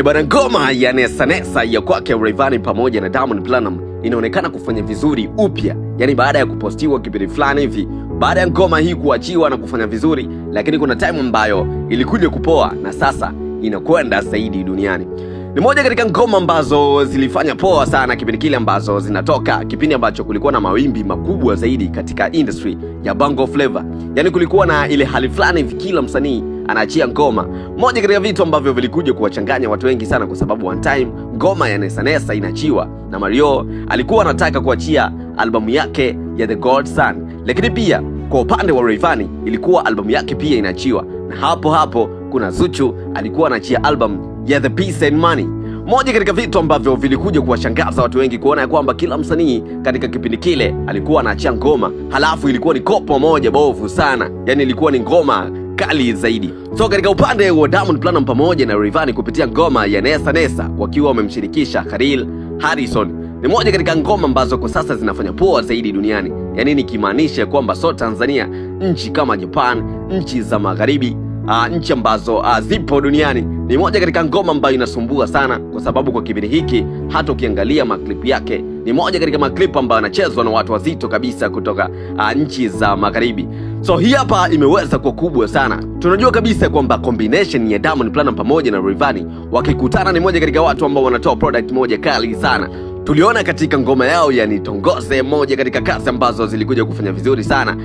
Bana, ngoma ya Nesa Nesa ya kwake Rayvanny pamoja na Diamond Platnumz inaonekana kufanya vizuri upya. Yani baada ya kupostiwa kipindi fulani hivi, baada ya ngoma hii kuachiwa na kufanya vizuri, lakini kuna time ambayo ilikuja kupoa na sasa inakwenda zaidi duniani. Ni moja katika ngoma ambazo zilifanya poa sana kipindi kile ambazo zinatoka, kipindi ambacho kulikuwa na mawimbi makubwa zaidi katika industry ya Bongo Flava. Yani kulikuwa na ile hali fulani hivi kila msanii anaachia ngoma. Moja katika vitu ambavyo vilikuja kuwachanganya watu wengi sana, kwa sababu one time ngoma ya Nesa Nesa inachiwa na Mario alikuwa anataka kuachia albamu yake ya The God Son, lakini pia kwa upande wa Rayvanny ilikuwa albamu yake pia inachiwa, na hapo hapo kuna Zuchu alikuwa anaachia albamu ya The Peace and Money. Moja katika vitu ambavyo vilikuja kuwashangaza watu wengi kuona ya kwamba kila msanii katika kipindi kile alikuwa anaachia ngoma, halafu ilikuwa ni kopo moja bovu sana, yani ilikuwa ni ngoma kali zaidi. So katika upande wa Diamond Platnumz pamoja na Rayvanny kupitia ngoma ya Nesa Nesa wakiwa wamemshirikisha Khalil Harrison, ni moja katika ngoma ambazo kwa sasa zinafanya poa zaidi duniani. Yani nikimaanisha kwamba so Tanzania, nchi kama Japan, nchi za magharibi, nchi ambazo zipo duniani, ni moja katika ngoma ambayo inasumbua sana, kwa sababu kwa kipindi hiki hata ukiangalia maklip yake ni moja katika maklip ambayo anachezwa na watu wazito kabisa kutoka nchi za magharibi. So hii hapa imeweza kuwa kubwa sana. Tunajua kabisa kwamba combination ya Diamond Platnumz pamoja na Rayvanny wakikutana ni moja katika watu ambao wanatoa product moja kali sana. Tuliona katika ngoma yao ya Nitongoze, moja katika kazi ambazo zilikuja kufanya vizuri sana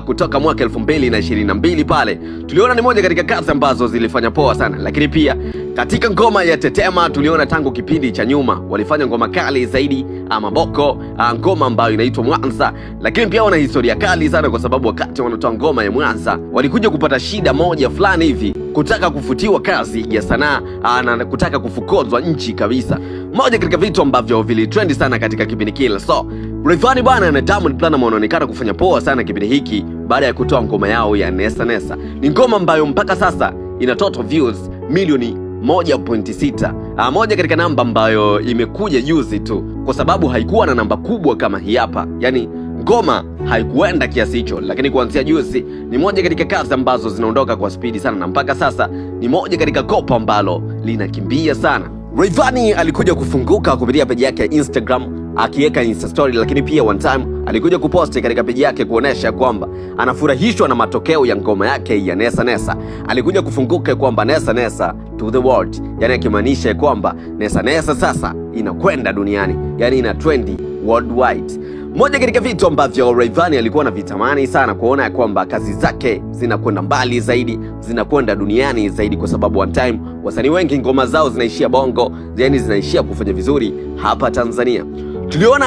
kutoka mwaka 2022 pale. Tuliona ni moja katika kazi ambazo zilifanya poa sana, lakini pia katika ngoma ya Tetema tuliona tangu kipindi cha nyuma walifanya ngoma kali zaidi, Maboko, ngoma ambayo inaitwa Mwanza, lakini pia wana historia kali sana, kwa sababu wakati wanatoa ngoma ya Mwanza walikuja kupata shida moja fulani hivi, kutaka kufutiwa kazi ya sanaa na kutaka kufukuzwa nchi kabisa. Moja katika vitu ambavyo vilitrend sana katika kipindi kile. So Rayvanny bwana na Diamond Platnumz wanaonekana kufanya poa sana kipindi hiki baada ya kutoa ngoma yao ya Nesa Nesa. Ni ngoma ambayo mpaka sasa ina total views milioni 1.6, moja katika namba ambayo imekuja juzi tu, kwa sababu haikuwa na namba kubwa kama hii hapa. Yani ngoma haikuenda kiasi hicho, lakini kuanzia juzi ni moja katika kazi ambazo zinaondoka kwa spidi sana, na mpaka sasa ni moja katika kopo ambalo linakimbia sana. Rayvanny alikuja kufunguka kupitia page yake ya Instagram akiweka Insta story, lakini pia one time alikuja kuposti katika page yake kuonesha kwamba anafurahishwa na matokeo ya ngoma yake ya Nesa Nesa. Alikuja kufunguka kwamba Nesa Nesa to the world, yani akimaanisha kwamba Nesa Nesa sasa inakwenda duniani, yani ina trendi worldwide. Moja katika vitu ambavyo Rayvanny alikuwa na vitamani sana kuona ya kwamba kazi zake zinakwenda mbali zaidi, zinakwenda duniani zaidi, kwa sababu one time wasanii wengi ngoma zao zinaishia Bongo, yani zinaishia kufanya vizuri hapa Tanzania. Tuliona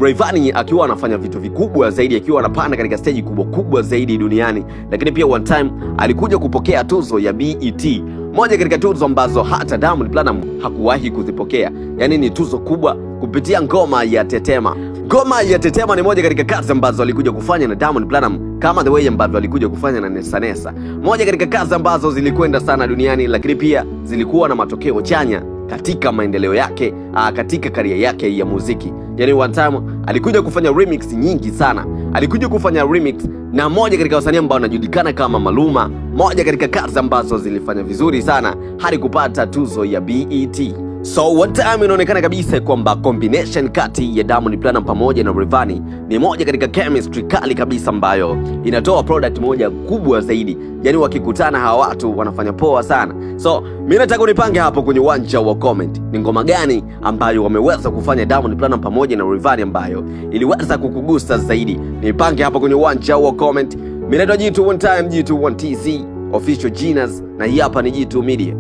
Rayvanny akiwa anafanya vitu vikubwa zaidi, akiwa anapanda katika stage kubwa zaidi duniani, lakini pia one time alikuja kupokea tuzo ya BET, moja katika tuzo ambazo hata Diamond Platnumz hakuwahi kuzipokea. Yani ni tuzo kubwa kupitia ngoma ya Tetema. Ngoma ya Tetema ni moja katika kazi ambazo alikuja kufanya na Diamond Platnumz, kama the way ambavyo alikuja kufanya na Nesa Nesa, moja katika kazi ambazo zilikwenda sana duniani, lakini pia zilikuwa na matokeo chanya katika maendeleo yake, katika career yake ya muziki. Yani one time alikuja kufanya remix nyingi sana. Alikuja kufanya remix na moja katika wasanii ambao wanajulikana kama Maluma, moja katika kazi ambazo zilifanya vizuri sana hadi kupata tuzo ya BET. So one time inaonekana kabisa kwamba combination kati ya Diamond Platnumz pamoja na Rayvanny ni moja katika chemistry kali kabisa ambayo inatoa product moja kubwa zaidi. Yani wakikutana hawa watu wanafanya poa sana. So mimi nataka unipange hapo kwenye uwanja wa comment, ni ngoma gani ambayo wameweza kufanya Diamond Platnumz pamoja na Rayvanny ambayo iliweza kukugusa zaidi. Nipange hapo kwenye uwanja wa comment. Mimi naitwa G2 One Time, G2 One TZ official Genius, na hii hapa ni G2 Media.